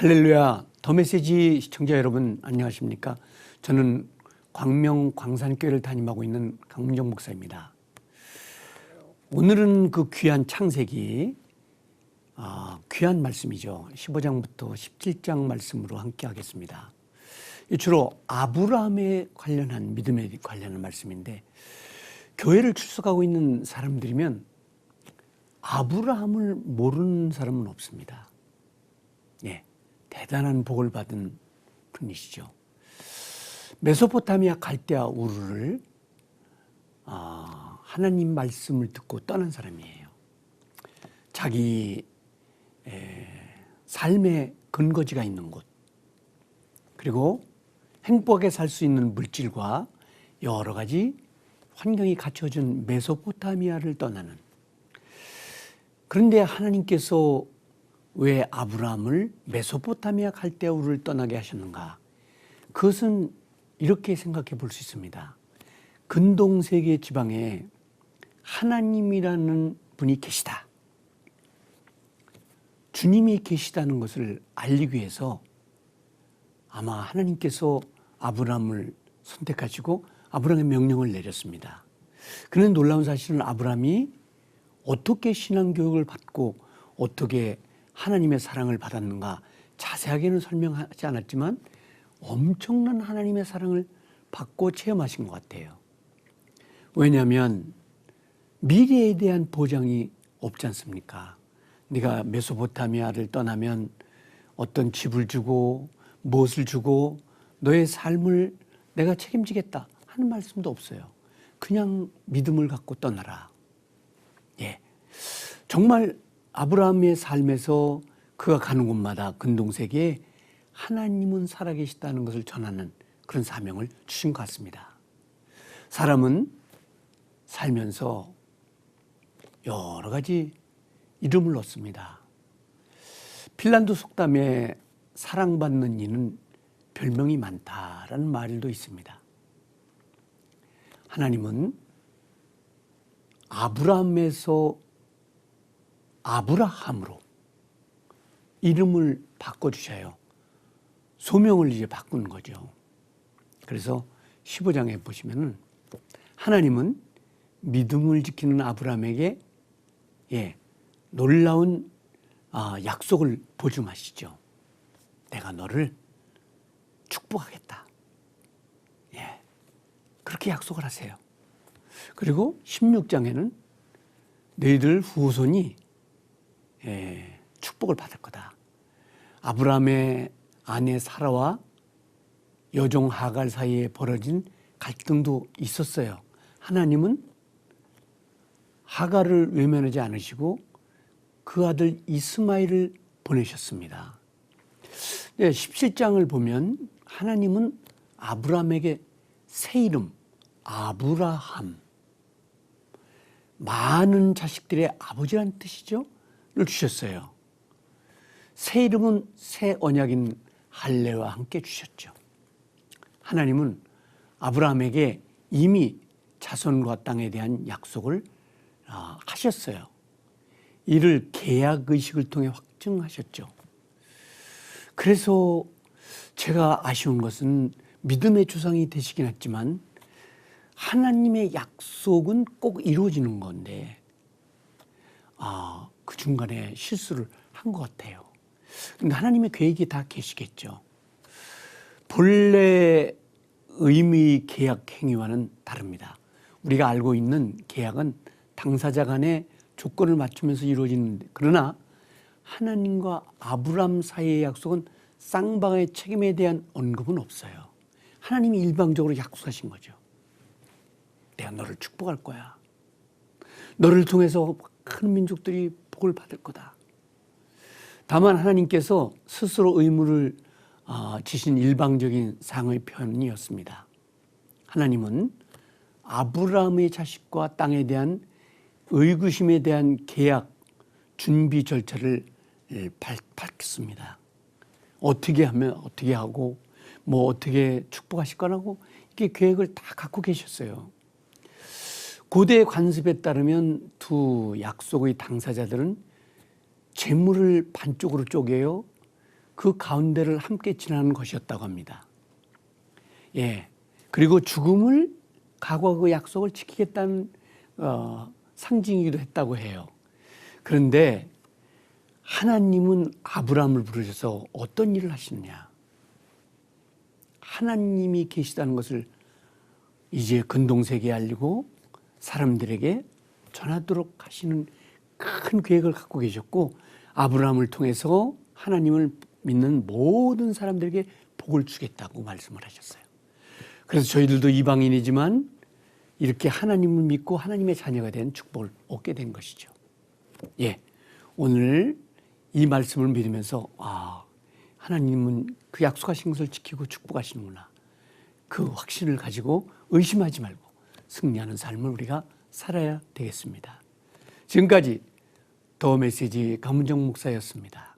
할렐루야, 더 메시지 시청자 여러분 안녕하십니까? 저는 광명 광산교회를 담임하고 있는 강문정 목사입니다. 오늘은 그 귀한 창세기, 귀한 말씀이죠. 15장부터 17장 말씀으로 함께 하겠습니다. 주로 아브라함에 관련한 믿음에 관련한 말씀인데, 교회를 출석하고 있는 사람들이면 아브라함을 모르는 사람은 없습니다. 예, 대단한 복을 받은 분이시죠. 메소포타미아 갈대아 우르를 하나님 말씀을 듣고 떠난 사람이에요. 자기 삶의 근거지가 있는 곳, 그리고 행복하게 살 수 있는 물질과 여러 가지 환경이 갖춰진 메소포타미아를 떠나는. 그런데 하나님께서 왜 아브라함을 메소포타미아 갈대아 우르를 떠나게 하셨는가? 그것은 이렇게 생각해 볼 수 있습니다. 근동세계 지방에 하나님이라는 분이 계시다. 주님이 계시다는 것을 알리기 위해서 아마 하나님께서 아브라함을 선택하시고 아브라함의 명령을 내렸습니다. 그런데 놀라운 사실은 아브라함이 어떻게 신앙교육을 받고 어떻게 하나님의 사랑을 받았는가 자세하게는 설명하지 않았지만 엄청난 하나님의 사랑을 받고 체험하신 것 같아요. 왜냐하면 미래에 대한 보장이 없지 않습니까? 네가 메소포타미아를 떠나면 어떤 집을 주고 무엇을 주고 너의 삶을 내가 책임지겠다 하는 말씀도 없어요. 그냥 믿음을 갖고 떠나라. 예, 정말 아브라함의 삶에서 그가 가는 곳마다 근동세계에 하나님은 살아계시다는 것을 전하는 그런 사명을 주신 것 같습니다. 사람은 살면서 여러 가지 이름을 얻습니다. 핀란드 속담에 사랑받는 이는 별명이 많다라는 말도 있습니다. 하나님은 아브라함에서 아브라함으로 이름을 바꿔주셔요. 소명을 이제 바꾸는 거죠. 그래서 15장에 보시면은 하나님은 믿음을 지키는 아브라함에게 놀라운 약속을 보증하시죠. 내가 너를 축복하겠다. 예, 그렇게 약속을 하세요. 그리고 16장에는 너희들 후손이 축복을 받을 거다. 아브라함의 아내 사라와 여종 하갈 사이에 벌어진 갈등도 있었어요. 하나님은 하갈을 외면하지 않으시고 그 아들 이스마엘을 보내셨습니다. 17장을 보면 하나님은 아브라함에게 새 이름 아브라함, 많은 자식들의 아버지란 뜻이죠. 를 주셨어요. 새 이름은 새 언약인 할례와 함께 주셨죠. 하나님은 아브라함에게 이미 자손과 땅에 대한 약속을 하셨어요. 이를 계약의식을 통해 확증하셨죠. 그래서 제가 아쉬운 것은 믿음의 조상이 되시긴 했지만 하나님의 약속은 꼭 이루어지는 건데 그 중간에 실수를 한 것 같아요. 근데 하나님의 계획이 다 계시겠죠. 본래 의미 계약 행위와는 다릅니다. 우리가 알고 있는 계약은 당사자 간의 조건을 맞추면서 이루어지는데, 그러나 하나님과 아브라함 사이의 약속은 쌍방의 책임에 대한 언급은 없어요. 하나님이 일방적으로 약속하신 거죠. 내가 너를 축복할 거야. 너를 통해서 큰 민족들이 복을 받을 거다. 다만 하나님께서 스스로 의무를 지신 일방적인 상의 표현이었습니다. 하나님은 아브라함의 자식과 땅에 대한 의구심에 대한 계약 준비 절차를 밝혔습니다. 어떻게 하면 어떻게 하고 뭐 어떻게 축복하실 거라고 이렇게 계획을 다 갖고 계셨어요. 고대 관습에 따르면 두 약속의 당사자들은 재물을 반쪽으로 쪼개요. 그 가운데를 함께 지나는 것이었다고 합니다. 예. 그리고 죽음을 각오하고 그 약속을 지키겠다는 상징이기도 했다고 해요. 그런데 하나님은 아브라함을 부르셔서 어떤 일을 하시느냐? 하나님이 계시다는 것을 이제 근동세계에 알리고 사람들에게 전하도록 하시는 큰 계획을 갖고 계셨고, 아브라함을 통해서 하나님을 믿는 모든 사람들에게 복을 주겠다고 말씀을 하셨어요. 그래서 저희들도 이방인이지만 이렇게 하나님을 믿고 하나님의 자녀가 된 축복을 얻게 된 것이죠. 예, 오늘 이 말씀을 믿으면서 하나님은 그 약속하신 것을 지키고 축복하시는구나. 그 확신을 가지고 의심하지 말고 승리하는 삶을 우리가 살아야 되겠습니다. 지금까지 더 메시지 강문정 목사였습니다.